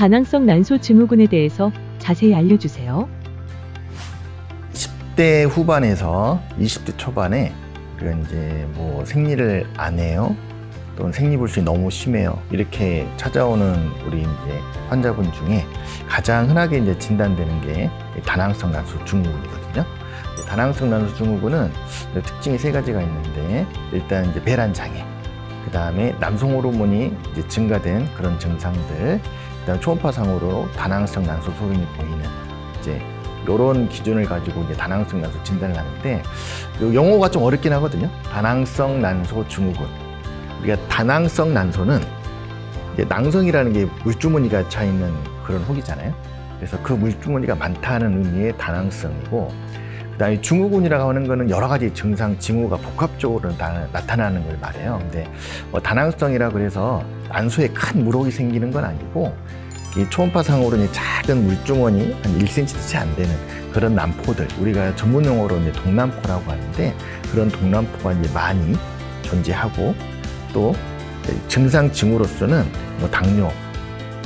다낭성 난소 증후군에 대해서 자세히 알려주세요. 10대 후반에서 20대 초반에 이제 뭐 생리를 안 해요. 또는 생리불순이 너무 심해요. 이렇게 찾아오는 우리 이제 환자분 중에 가장 흔하게 이제 진단되는 게 다낭성 난소 증후군이거든요. 다낭성 난소 증후군은 특징이 세 가지가 있는데, 일단 이제 배란 장애, 그 다음에 남성 호르몬이 이제 증가된 그런 증상들, 그다음 초음파상으로 다낭성 난소 소견이 보이는 이제 이런 기준을 가지고 이제 다낭성 난소 진단을 하는데, 용어가 좀 어렵긴 하거든요. 다낭성 난소 증후군. 우리가 다낭성 난소는 이제 낭성이라는 게 물주머니가 차 있는 그런 혹이잖아요. 그래서 그 물주머니가 많다는 의미의 다낭성이고, 그다음에 증후군이라고 하는 거는 여러 가지 증상, 징후가 복합적으로 나타나는 걸 말해요. 근데 다낭성이라 그래서 난소에 큰 물혹이 생기는 건 아니고, 이 초음파상으로는 작은 물주머니 한 1cm도 채 안 되는 그런 난포들, 우리가 전문 용어로 이제 동난포라고 하는데, 그런 동난포가 이제 많이 존재하고, 또 증상 징후로서는 뭐 당뇨,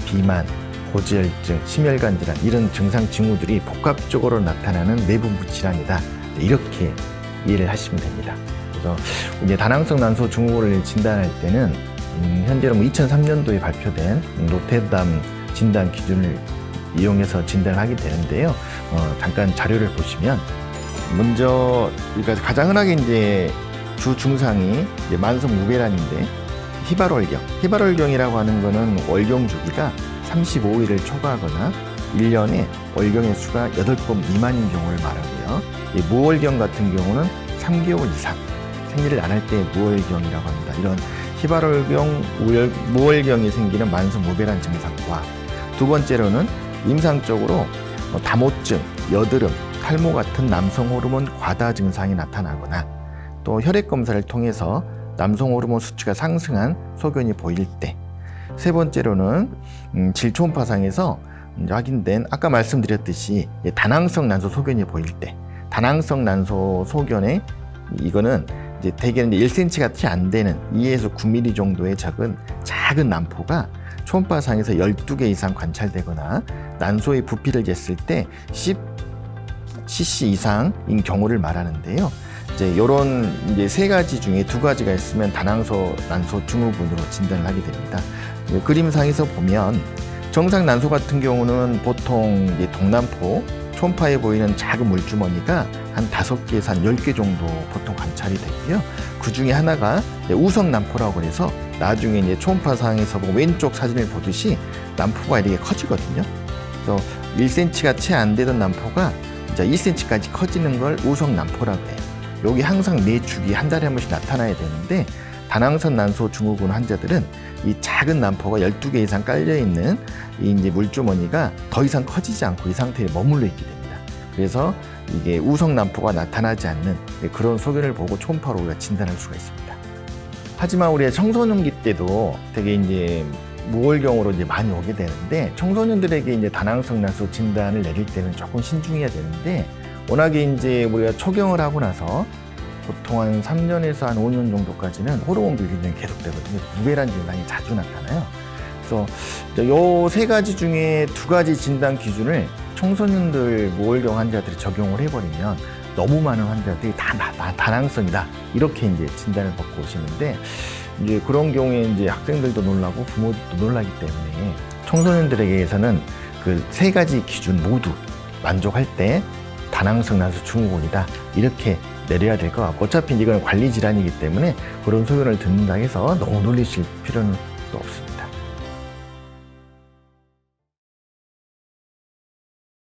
비만, 고지혈증, 심혈관 질환, 이런 증상 징후들이 복합적으로 나타나는 내분부 질환이다, 이렇게 이해를 하시면 됩니다. 그래서 이제 다낭성 난소 증후군을 진단할 때는 현재로 2003년도에 발표된 노테담 진단 기준을 이용해서 진단을 하게 되는데요. 잠깐 자료를 보시면, 먼저 우리가 가장 흔하게 이제 주 증상이 이제 만성 무배란인데, 히발월경. 히발월경이라고 하는 거는 월경 주기가 35일을 초과하거나 1년에 월경의 수가 8번 미만인 경우를 말하고요. 이 무월경 같은 경우는 3개월 이상 생리를 안 할 때 무월경이라고 합니다. 이런 히발월경, 무월경이 생기는 만성 무배란 증상과, 두 번째로는 임상적으로 다모증, 여드름, 탈모 같은 남성 호르몬 과다 증상이 나타나거나, 또 혈액 검사를 통해서 남성 호르몬 수치가 상승한 소견이 보일 때, 세 번째로는 질초음파상에서 확인된 아까 말씀드렸듯이 다낭성 난소 소견이 보일 때, 다낭성 난소 소견에 이거는 이제 대개는 1cm가 채 안 되는 2에서 9mm 정도의 작은 난포가 초음파상에서 12개 이상 관찰되거나, 난소의 부피를 쟀을 때 10cc 이상인 경우를 말하는데요. 이제 이런 이제 세 가지 중에 두 가지가 있으면 다낭성 난소 증후군으로 진단을 하게 됩니다. 그림상에서 보면 정상 난소 같은 경우는 보통 이제 동난포, 초음파에 보이는 작은 물주머니가 한 5개에서 한 10개 정도 보통 관찰이 되고요. 그 중에 하나가 우성 난포라고 해서 나중에 이제 초음파상에서 보면 왼쪽 사진을 보듯이 난포가 이렇게 커지거든요. 그래서 1cm가 채 안 되던 난포가 이제 2cm까지 커지는 걸 우성 난포라고 해요. 여기 항상 매 주기 한 달에 한 번씩 나타나야 되는데, 다낭성 난소 증후군 환자들은 이 작은 난포가 12개 이상 깔려있는 이 이제 물주머니가 더 이상 커지지 않고 이 상태에 머물러 있게 됩니다. 그래서 이게 우성 난포가 나타나지 않는 그런 소견을 보고 초음파로 우리가 진단할 수가 있습니다. 하지만 우리가 청소년기 때도 되게 이제 무월경으로 이제 많이 오게 되는데, 청소년들에게 이제 다낭성 난소 진단을 내릴 때는 조금 신중해야 되는데, 워낙에 이제 우리가 초경을 하고 나서 보통 한 3년에서 한 5년 정도까지는 호르몬 불균형이 계속되거든요. 무배란 증상이 자주 나타나요. 그래서 요 세 가지 중에 두 가지 진단 기준을 청소년들 무월경 환자들이 적용을 해버리면 너무 많은 환자들이 다 다낭성이다, 이렇게 이제 진단을 받고 오시는데, 이제 그런 경우에 이제 학생들도 놀라고 부모들도 놀라기 때문에 청소년들에게서는 그 세 가지 기준 모두 만족할 때 다낭성 난소 증후군이다, 이렇게 내려야 될 것 같고, 어차피 이건 관리 질환이기 때문에 그런 소견을 듣는다 해서 너무 놀라실 필요는 없습니다.